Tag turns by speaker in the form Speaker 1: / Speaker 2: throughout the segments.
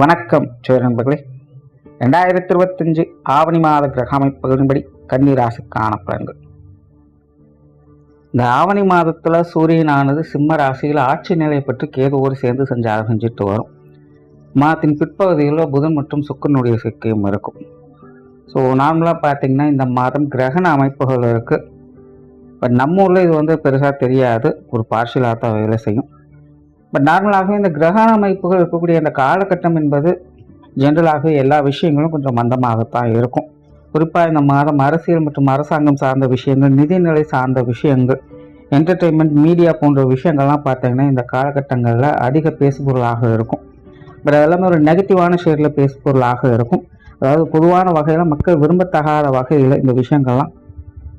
Speaker 1: வணக்கம் நண்பர்களே. 2025 ஆவணி மாத கிரக அமைப்புகளின்படி கன்னி ராசிக்கான பலன்கள். இந்த ஆவணி மாதத்தில் சூரியனானது சிம்ம ராசியில் ஆட்சி நிலை பெற்று கேதுவோடு சேர்ந்து சஞ்சாரம் செஞ்சுட்டு வரும். மாதத்தின் பிற்பகுதியில் புதன் மற்றும் சுக்கிரனுடைய சேர்க்கையும் இருக்கும். ஸோ நார்மலாக பார்த்தீங்கன்னா இந்த மாதம் கிரகண அமைப்புகள் இருக்குது. பட் நம்ம ஊரில் இது பெருசாக தெரியாது, ஒரு பார்ஷியலாக தான் வேலை செய்யும். பட் நார்மலாகவே இந்த கிரகண அமைப்புகள் இருக்கக்கூடிய அந்த காலகட்டம் என்பது ஜென்ரலாகவே எல்லா விஷயங்களும் கொஞ்சம் மந்தமாகத்தான் இருக்கும். குறிப்பாக இந்த மாதம் அரசியல் மற்றும் அரசாங்கம் சார்ந்த விஷயங்கள், நிதிநிலை சார்ந்த விஷயங்கள், என்டர்டெயின்மெண்ட், மீடியா போன்ற விஷயங்கள்லாம் பார்த்தீங்கன்னா இந்த காலகட்டங்களில் அதிக பேசுபொருளாக இருக்கும். பட் அதெல்லாமே ஒரு நெகட்டிவான ஷேரில் பேசுபொருளாக இருக்கும். அதாவது பொதுவான வகையில் மக்கள் விரும்பத்தகாத வகையில் இந்த விஷயங்கள்லாம்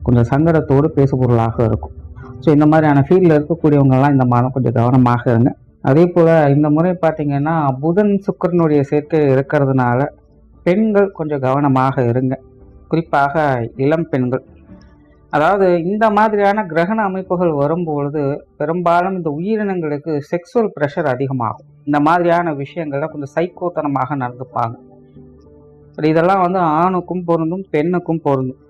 Speaker 1: கொஞ்சம் சங்கடத்தோடு பேசுபொருளாக இருக்கும். ஸோ இந்த மாதிரியான ஃபீல்டில் இருக்கக்கூடியவங்கெல்லாம் இந்த மாதம் கொஞ்சம் கவனமாக இருங்க. அதே போல் இந்த முறை பார்த்திங்கன்னா புதன் சுக்கிரனுடைய சேர்க்கை இருக்கிறதுனால பெண்கள் கொஞ்சம் கவனமாக இருங்க. குறிப்பாக இளம் பெண்கள். அதாவது இந்த மாதிரியான கிரகண அமைப்புகள் வரும்பொழுது பெரும்பாலும் இந்த உயிரினங்களுக்கு செக்ஸுவல் ப்ரெஷர் அதிகமாகும். இந்த மாதிரியான விஷயங்கள்ல கொஞ்சம் சைக்கோத்தனமாக நடந்துப்பாங்க. இதெல்லாம் ஆணுக்கும் பொருந்தும், பெண்ணுக்கும் பொருந்தும்.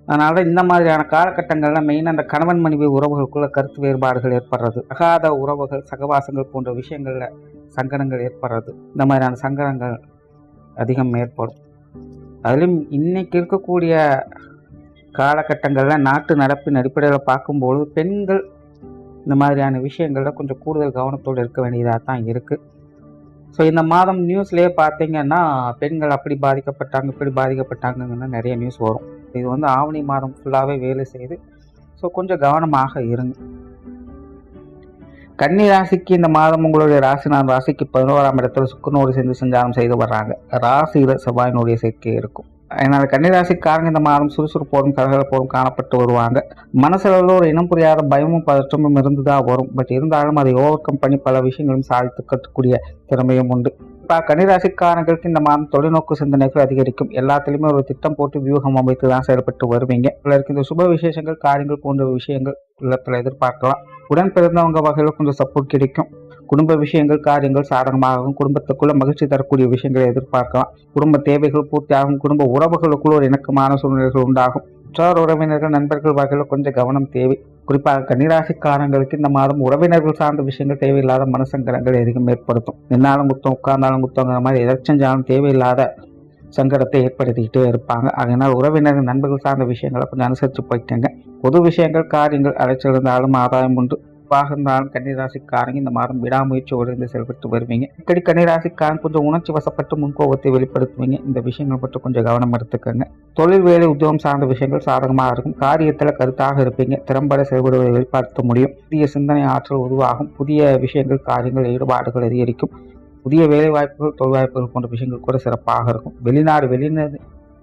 Speaker 1: அதனால் இந்த மாதிரியான காலகட்டங்களில் மெயினாக அந்த கணவன் மனைவி உறவுகளுக்குள்ள கருத்து வேறுபாடுகள் ஏற்படுறது, அகாத உறவுகள், சகவாசங்கள் போன்ற விஷயங்களில் சங்கடங்கள் ஏற்படுறது, இந்த மாதிரியான சங்கடங்கள் அதிகம் ஏற்படும். அதிலும் இன்னைக்கு இருக்கக்கூடிய காலகட்டங்களில் நாட்டு நடப்பின் அடிப்படையில் பார்க்கும்போது பெண்கள் இந்த மாதிரியான விஷயங்களில் கொஞ்சம் கூடுதல் கவனத்தோடு இருக்க வேண்டியதாக தான் இருக்குது. ஸோ இந்த மாதம் நியூஸ்லேயே பார்த்தீங்கன்னா பெண்கள் அப்படி பாதிக்கப்பட்டாங்க, இப்படி பாதிக்கப்பட்டாங்கன்னு நிறைய நியூஸ் வரும். இது ஆவணி மாதம் ஃபுல்லாகவே வேலை செய்யுது. ஸோ கொஞ்சம் கவனமாக இருங்க. கன்னி ராசிக்கு இந்த மாதம் உங்களுடைய ராசிக்கு 11ஆம் இடத்துல சுக்கிரனோடு சேர்ந்து சஞ்சாரம் செய்து வர்றாங்க. ராசியில் செவ்வாயினுடைய சேர்க்கை இருக்கும். அதனால் கன்னிராசிக்காரங்க இந்த மாதம் சுறுசுறுப்போடும் கலகலப்போடும் காணப்பட்டு வருவாங்க. மனசுல ஒரு இனம் புரியாத பயமும் பதற்றமும் இருந்துதான் வரும். பட் இருந்தாலும் அதை ஓவர் கம் பண்ணி பல விஷயங்களும் சாதித்து கட்டக்கூடிய திறமையும் உண்டு. இப்போ கன்னிராசிக்காரங்களுக்கு இந்த மாதம் தொலைநோக்கு சிந்தனைகள் அதிகரிக்கும். எல்லாத்துலேயுமே ஒரு திட்டம் போட்டு வியூகம் அமைத்து தான் செயல்பட்டு வருவீங்க. சிலருக்கு இந்த சுப விசேஷங்கள், காரியங்கள் போன்ற விஷயங்கள் உள்ளத்தில் எதிர்பார்க்கலாம். உடன் பிறந்தவங்க வகையில் கொஞ்சம் சப்போர்ட் கிடைக்கும். குடும்ப விஷயங்கள், காரியங்கள் சாதகமாகவும், குடும்பத்துக்குள்ள மகிழ்ச்சி தரக்கூடிய விஷயங்களை எதிர்பார்க்கலாம். குடும்ப தேவைகள் பூர்த்தியாகும். குடும்ப உறவுகளுக்குள்ள ஒரு இணக்கமான சூழ்நிலைகள் உண்டாகும். உற்றார் உறவினர்கள், நண்பர்கள் வகையில் கொஞ்சம் கவனம் தேவை. குறிப்பாக கன்னிராசிக்காரங்களுக்கு இந்த மாதம் உறவினர்கள் சார்ந்த விஷயங்கள் தேவையில்லாத மனசங்கடங்கள் அதிகம் ஏற்படுத்தும். நின்னாலும் குத்தம், உட்கார்ந்தாலும் குத்தங்கிற மாதிரி எதை செஞ்சாலும் தேவையில்லாத சங்கடத்தை ஏற்படுத்திக்கிட்டே இருப்பாங்க. அதனால் உறவினர்கள், நண்பர்கள் சார்ந்த விஷயங்களை கொஞ்சம் அனுசரித்து போய்க்கங்க. பொது விஷயங்கள், காரியங்கள் அலைச்சல் இருந்தாலும் ஆதாயம் உண்டு. இருந்தாலும் கன்னிராசிக்காரங்க இந்த மாதம் விடாமுயற்சியோடு இருந்து செயல்பட்டு வருவீங்க. இக்கடி கன்னிராசிக்காரங்க கொஞ்சம் உணர்ச்சி வசப்பட்டு முன்கோபத்தை வெளிப்படுத்துவீங்க. இந்த விஷயங்கள் பற்றி கொஞ்சம் கவனம் எடுத்துக்கங்க. தொழில், வேலை, உத்தியோகம் சார்ந்த விஷயங்கள் சாதகமாக இருக்கும். காரியத்தில் கருத்தாக இருப்பீங்க. திறம்பட செயல்படுவதை வெளிப்படுத்த முடியும். புதிய சிந்தனை ஆற்றல் உருவாகும். புதிய விஷயங்கள், காரியங்கள், ஈடுபாடுகள் அதிகரிக்கும். புதிய வேலை வாய்ப்புகள், தொழில் வாய்ப்புகள் போன்ற விஷயங்கள் கூட சிறப்பாக இருக்கும். வெளிநாடு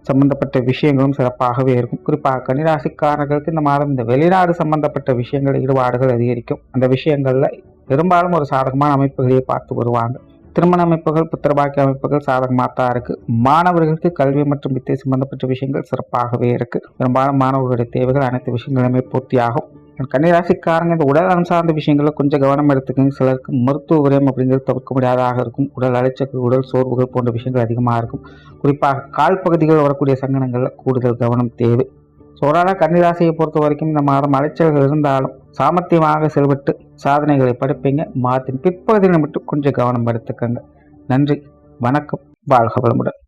Speaker 1: சம்பந்தப்பட்ட விஷயங்களும் சிறப்பாகவே இருக்கும். குறிப்பாக கன்னிராசிக்காரர்களுக்கு இந்த மாதம் இந்த வெளிநாடு சம்பந்தப்பட்ட விஷயங்கள், ஈடுபாடுகள் அதிகரிக்கும். அந்த விஷயங்கள்ல பெரும்பாலும் ஒரு சாதகமான அமைப்புகளையே பார்த்து வருவாங்க. திருமண அமைப்புகள், புத்திரபாக்கிய அமைப்புகள் சாதகமாக தான் இருக்கு. மாணவர்களுக்கு கல்வி மற்றும் வித்தை சம்பந்தப்பட்ட விஷயங்கள் சிறப்பாகவே இருக்கு. பெரும்பாலும் மாணவர்களுடைய தேவைகள் அனைத்து விஷயங்களுமே பூர்த்தியாகும். கன்னிராசிக்காரங்க இந்த உடல் நலம் சார்ந்த விஷயங்களில் கொஞ்சம் கவனம் எடுத்துக்கங்க. சிலருக்கு மருத்துவ விரயம் அப்படிங்கிறது தவிர்க்க முடியாததாக இருக்கும். உடல் அலைச்சல், உடல் சோர்வுகள் போன்ற விஷயங்கள் அதிகமாக இருக்கும். குறிப்பாக கால் பகுதிகள் வரக்கூடிய சங்கடங்களில் கூடுதல் கவனம் தேவை. சோழான கன்னிராசியை பொறுத்த வரைக்கும் இந்த மாதம் அலைச்சல்கள் இருந்தாலும் சாமர்த்தியமாக செயல்பட்டு சாதனைகளை படைப்பீங்க. மாதத்தின் பிற்பகுதியில் மட்டும் கொஞ்சம் கவனம் எடுத்துக்கங்க. நன்றி, வணக்கம், வாழ்க வளமுடன்.